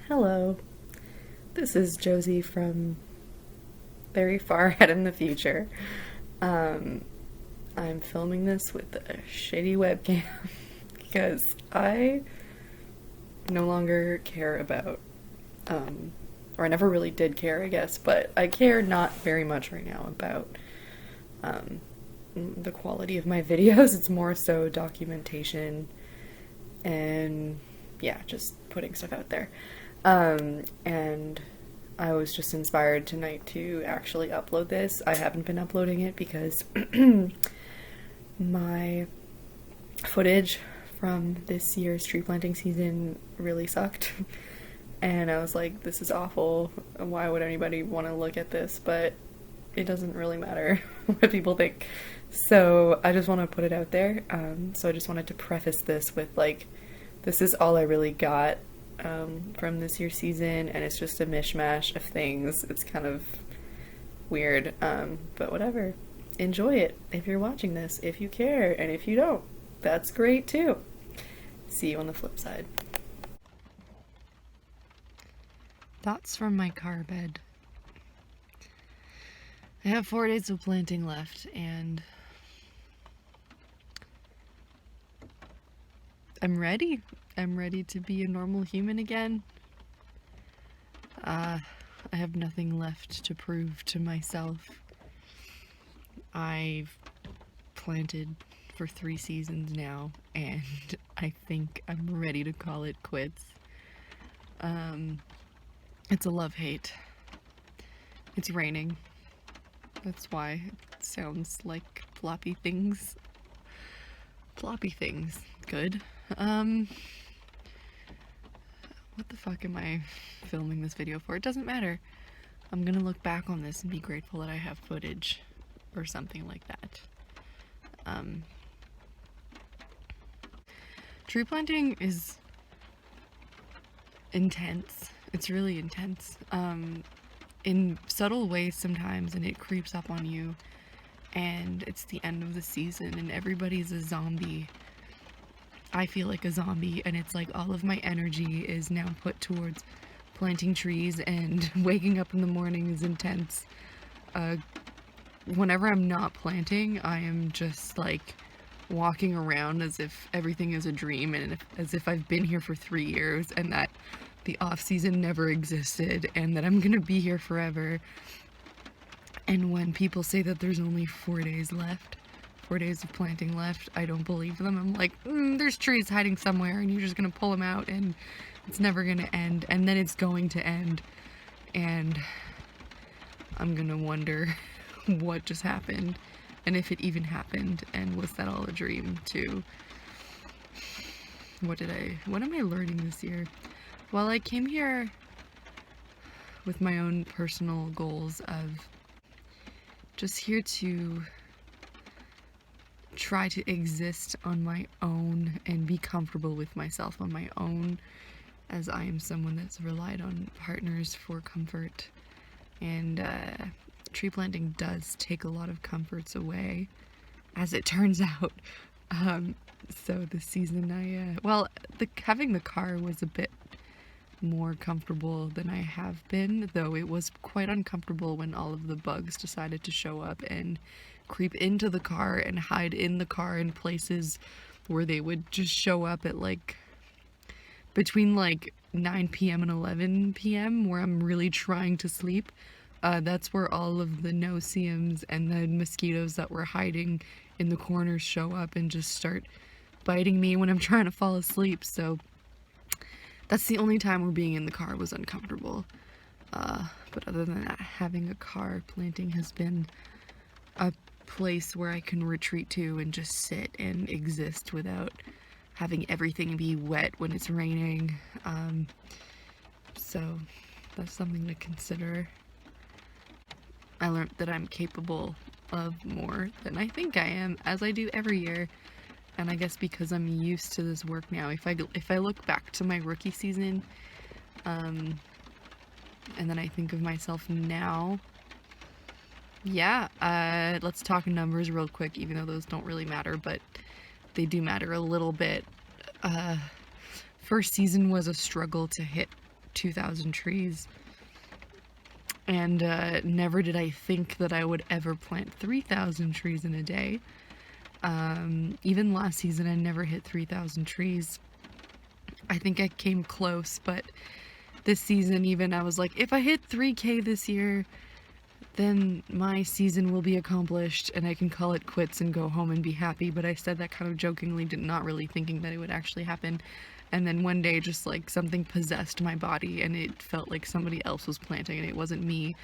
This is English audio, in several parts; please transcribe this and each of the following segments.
Hello, this is Josie from very far ahead in the future. Um, I'm filming this with a shitty webcam because I no longer care about, or I never really did care, I guess, but I care not very much right now about um, the quality of my videos. It's more so documentation and, yeah, just putting stuff out there. And I was just inspired tonight to actually upload this. I haven't been uploading it because my footage from this year's tree planting season really sucked. And I was like, this is awful. Why would anybody want to look at this? But it doesn't really matter what people think. So I just want to put it out there. So I just wanted to preface this with, like, this is all I really got from this year's season, and it's just a mishmash of things. It's kind of weird, but whatever. Enjoy it if you're watching this, if you care, and if you don't, that's great too. See you on the flip side. Thoughts from my car bed. I have 4 days of planting left, and I'm ready. I'm ready to be a normal human again. I have nothing left to prove to myself. I've planted for 3 seasons now, and I think I'm ready to call it quits. It's a love-hate. It's raining. That's why it sounds like floppy things. Floppy things. Good. What the fuck am I filming this video for? It doesn't matter. I'm gonna look back on this and be grateful that I have footage or something like that. Tree planting is intense. It's really intense. In subtle ways sometimes, and it creeps up on you, and it's the end of the season and everybody's a zombie. I feel like a zombie, and it's like all of my energy is now put towards planting trees, and waking up in the morning is intense. Whenever I'm not planting, I am just like walking around as if everything is a dream, and as if I've been here for 3 years and that the off season never existed and that I'm gonna be here forever. And when people say that there's only 4 days left, 4 days of planting left, I don't believe them. I'm like, there's trees hiding somewhere and you're just gonna pull them out and it's never gonna end. And then it's going to end. And I'm gonna wonder what just happened and if it even happened, and was that all a dream too? What am I learning this year? Well, I came here with my own personal goals of just here to try to exist on my own and be comfortable with myself on my own, as I am someone that's relied on partners for comfort, and tree planting does take a lot of comforts away, as it turns out. So this season having the car was a bit more comfortable than I have been, though it was quite uncomfortable when all of the bugs decided to show up and creep into the car and hide in the car in places where they would just show up at like between like 9 p.m. and 11 p.m. where I'm really trying to sleep. That's where all of the no-see-ums and the mosquitoes that were hiding in the corners show up and just start biting me when I'm trying to fall asleep. So that's the only time where being in the car was uncomfortable. But other than that, having a car, planting has been a place where I can retreat to and just sit and exist without having everything be wet when it's raining. So that's something to consider. I learned that I'm capable of more than I think I am, as I do every year. And I guess because I'm used to this work now, if I look back to my rookie season, and then I think of myself now, yeah, let's talk numbers real quick, even though those don't really matter, but they do matter a little bit. First season was a struggle to hit 2,000 trees. And never did I think that I would ever plant 3,000 trees in a day. Even last season, I never hit 3,000 trees. I think I came close, but this season even, I was like, if I hit 3K this year, then my season will be accomplished and I can call it quits and go home and be happy. But I said that kind of jokingly, not really thinking that it would actually happen. And then one day, just like something possessed my body and it felt like somebody else was planting and it wasn't me.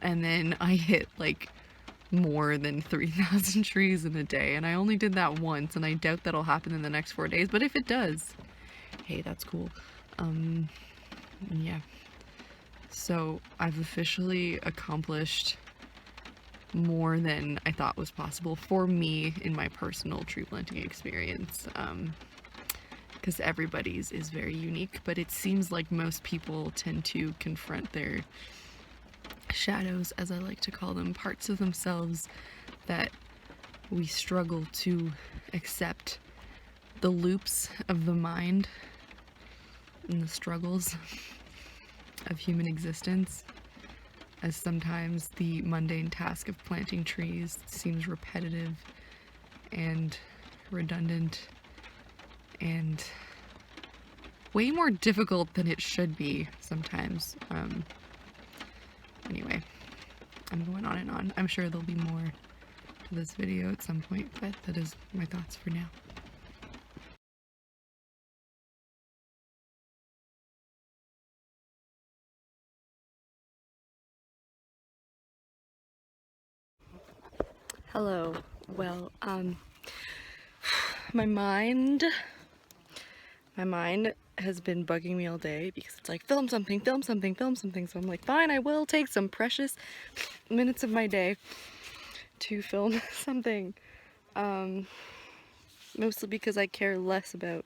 And then I hit like more than 3,000 trees in a day. And I only did that once, and I doubt that'll happen in the next 4 days. But if it does, hey, that's cool. Yeah. So I've officially accomplished more than I thought was possible for me in my personal tree planting experience. Because everybody's is very unique, but it seems like most people tend to confront their shadows, as I like to call them, parts of themselves that we struggle to accept, the loops of the mind and the struggles of human existence, as sometimes the mundane task of planting trees seems repetitive and redundant and way more difficult than it should be sometimes. Anyway, I'm going on and on. I'm sure there'll be more to this video at some point, but that is my thoughts for now. Hello. Well, my mind has been bugging me all day because it's like, film something, film something, film something. So I'm like, fine, I will take some precious minutes of my day to film something. Mostly because I care less about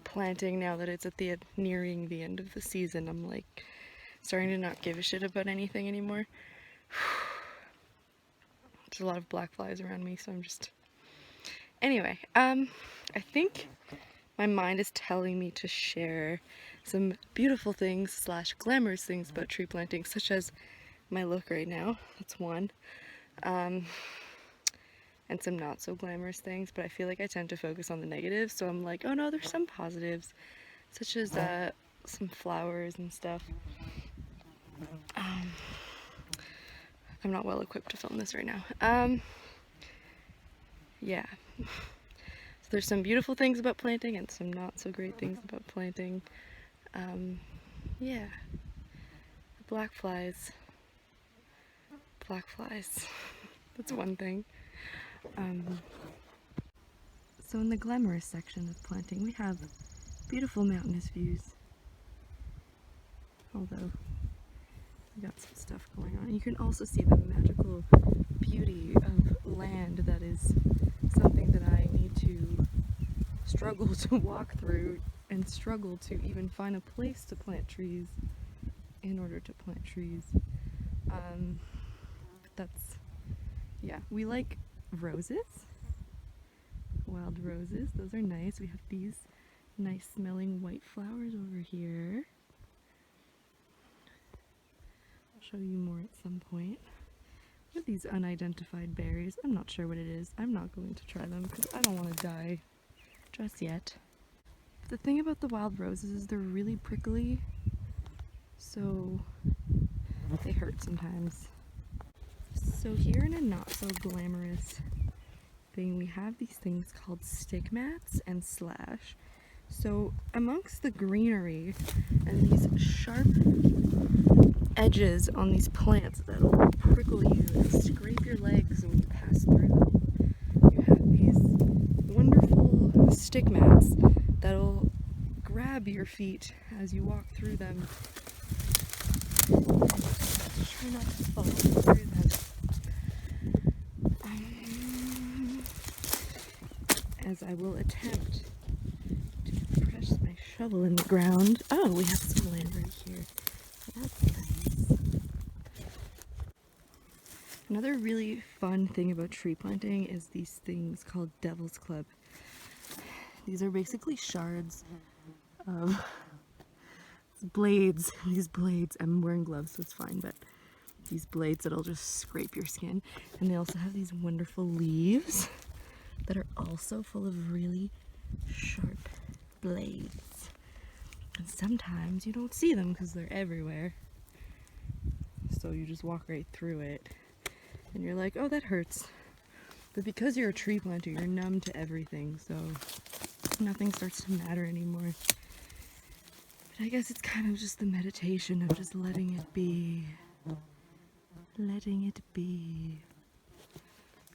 planting now that it's nearing the end of the season. I'm like starting to not give a shit about anything anymore. There's a lot of black flies around me, so I'm just... Anyway, I think my mind is telling me to share some beautiful things / glamorous things about tree planting, such as my look right now. That's one. And some not so glamorous things, but I feel like I tend to focus on the negatives, so I'm like, oh no, there's some positives, such as some flowers and stuff. I'm not well equipped to film this right now. Yeah. So there's some beautiful things about planting and some not so great things about planting. Yeah. Black flies. Black flies. That's one thing. So in the glamorous section of planting, we have beautiful mountainous views. Although we got some stuff going on. You can also see the magical beauty of land that is something that I need to struggle to walk through and struggle to even find a place to plant trees in order to plant trees. That's, yeah, we like roses, wild roses, those are nice. We have these nice smelling white flowers over here. Show you more at some point. With these unidentified berries, I'm not sure what it is. I'm not going to try them because I don't want to die just yet. The thing about the wild roses is they're really prickly, so they hurt sometimes. So here in a not so glamorous thing, we have these things called stigmats and slash. So amongst the greenery and these sharp edges on these plants that'll prickle you and scrape your legs when you pass through them, you have these wonderful stigmats that'll grab your feet as you walk through them. Try not to fall through them. As I will attempt to press my shovel in the ground. Oh, we have some land right here. That's nice. Another really fun thing about tree planting is these things called Devil's Club. These are basically shards of... blades, I'm wearing gloves so it's fine, but these blades that'll just scrape your skin. And they also have these wonderful leaves that are also full of really sharp blades. And sometimes you don't see them because they're everywhere. So you just walk right through it and you're like, oh, that hurts. But because you're a tree planter, you're numb to everything, so nothing starts to matter anymore. But I guess it's kind of just the meditation of just letting it be. Letting it be.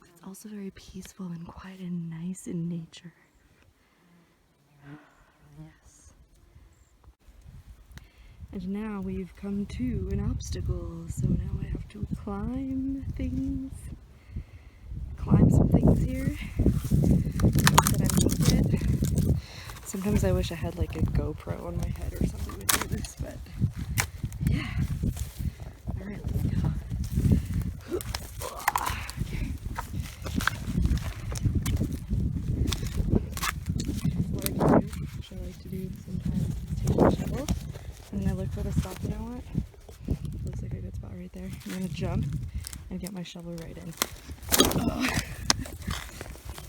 It's also very peaceful and quiet and nice in nature. Yes. And now we've come to an obstacle, so now I have to climb things. Climb some things here that I'm good at. Sometimes I wish I had like a GoPro on my head or something to do this, but yeah. Alright, let's go. Okay. Which I like to do sometimes, is take my shovel and then I look for the spot that I want. Looks like a good spot right there. I'm gonna jump and get my shovel right in.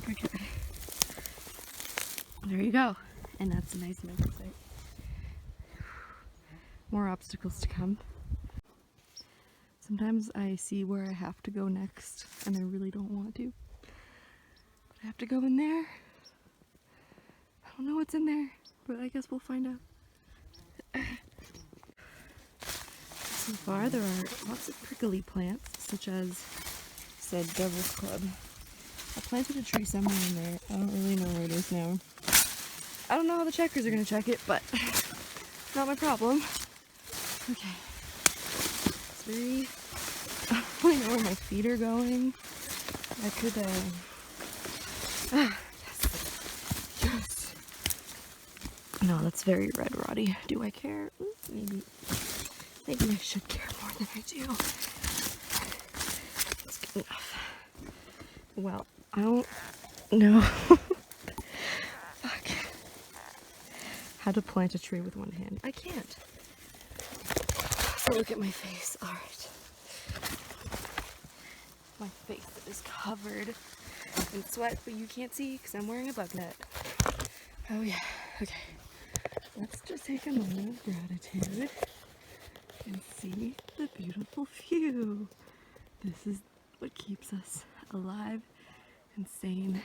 Okay. There you go. And that's a nice mental site. More obstacles to come. Sometimes I see where I have to go next and I really don't want to. But I have to go in there. I don't know what's in there, but I guess we'll find out. So far there are lots of prickly plants, such as said Devil's Club. I planted a tree somewhere in there. I don't really know where it is now. I don't know how the checkers are gonna check it, but not my problem. Okay. It's very... I don't really know where my feet are going. I could, yes. Yes. No, that's very red, Roddy. Do I care? Maybe I should care more than I do. That's good enough. Well, I don't know how to plant a tree with one hand. I can't. So look at my face. Alright. My face is covered in sweat, but you can't see because I'm wearing a bug net. Oh yeah. Okay. Let's just take a moment of gratitude and see the beautiful view. This is what keeps us alive and sane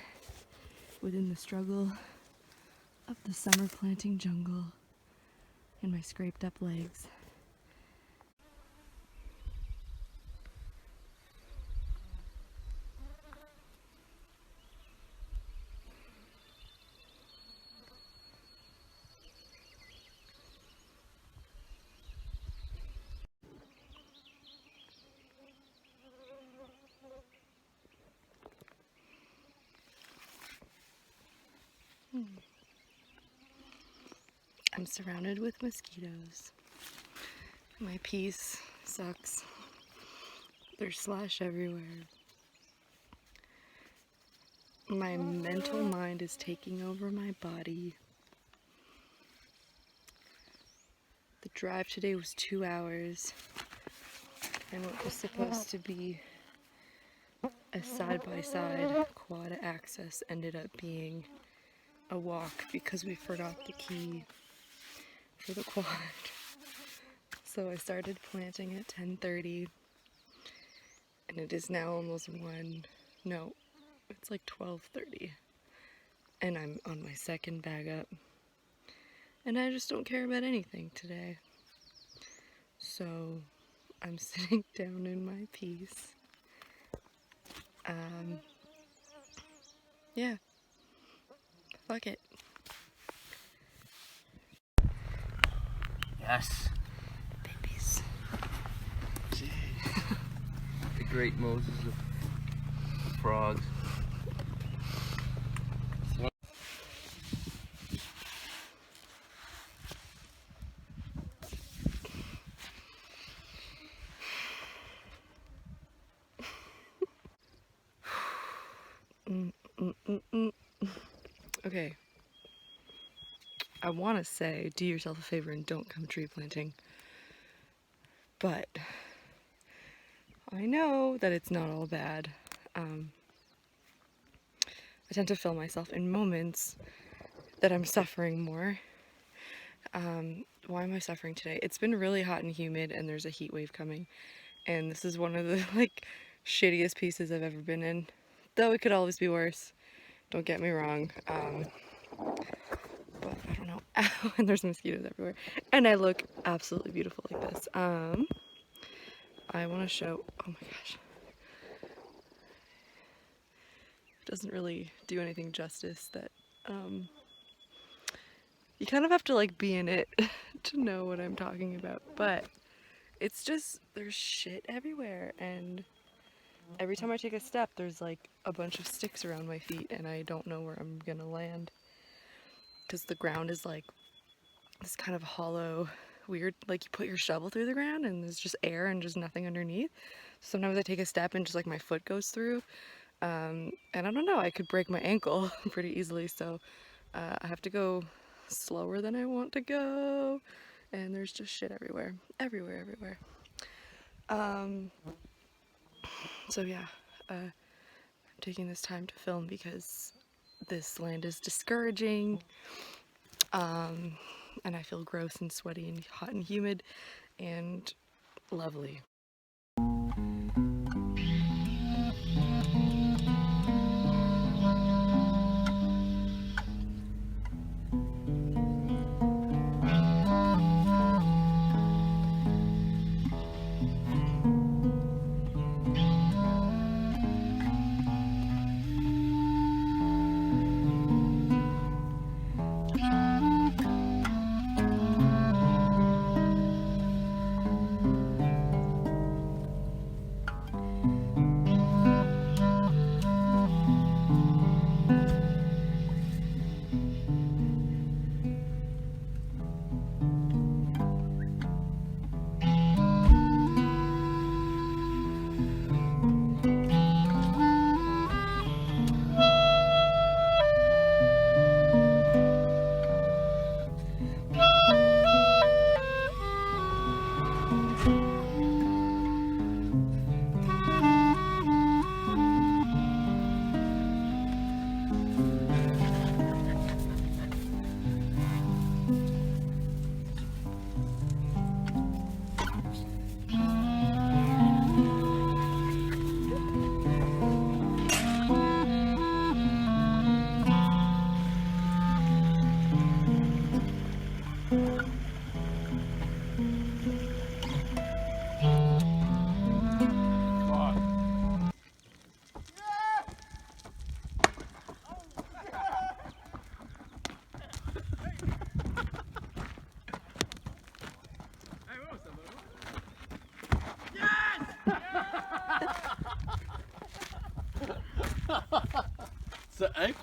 within the struggle of the summer planting jungle and my scraped up legs. I'm surrounded with mosquitoes. My peace sucks. There's slash everywhere. My mental mind is taking over my body. The drive today was 2 hours, and what was supposed to be a side-by-side quad access ended up being a walk because we forgot the key for the quad. So I started planting at 10:30 and it is now almost 1. No, it's like 12:30 and I'm on my second bag up and I just don't care about anything today. So I'm sitting down in my peace. Yeah, fuck it. Yes. Babies. Gee. The great Moses of frogs. Okay. I want to say do yourself a favor and don't come tree planting. But I know that it's not all bad. I tend to feel myself in moments that I'm suffering more. Why am I suffering today? It's been really hot and humid and there's a heat wave coming. And this is one of the like shittiest pieces I've ever been in. Though it could always be worse. Don't get me wrong. But I don't know. And there's mosquitoes everywhere. And I look absolutely beautiful like this. I want to show, oh my gosh. It doesn't really do anything justice that, you kind of have to like be in it to know what I'm talking about. But it's just, there's shit everywhere. And every time I take a step, there's like a bunch of sticks around my feet and I don't know where I'm gonna land. Because the ground is like this kind of hollow, weird, like you put your shovel through the ground and there's just air and just nothing underneath. Sometimes I take a step and just like my foot goes through. And I don't know, I could break my ankle pretty easily, so I have to go slower than I want to go. And there's just shit everywhere. Everywhere. So yeah, I'm taking this time to film because this land is discouraging. And I feel gross and sweaty and hot and humid and lovely. C'est incroyable.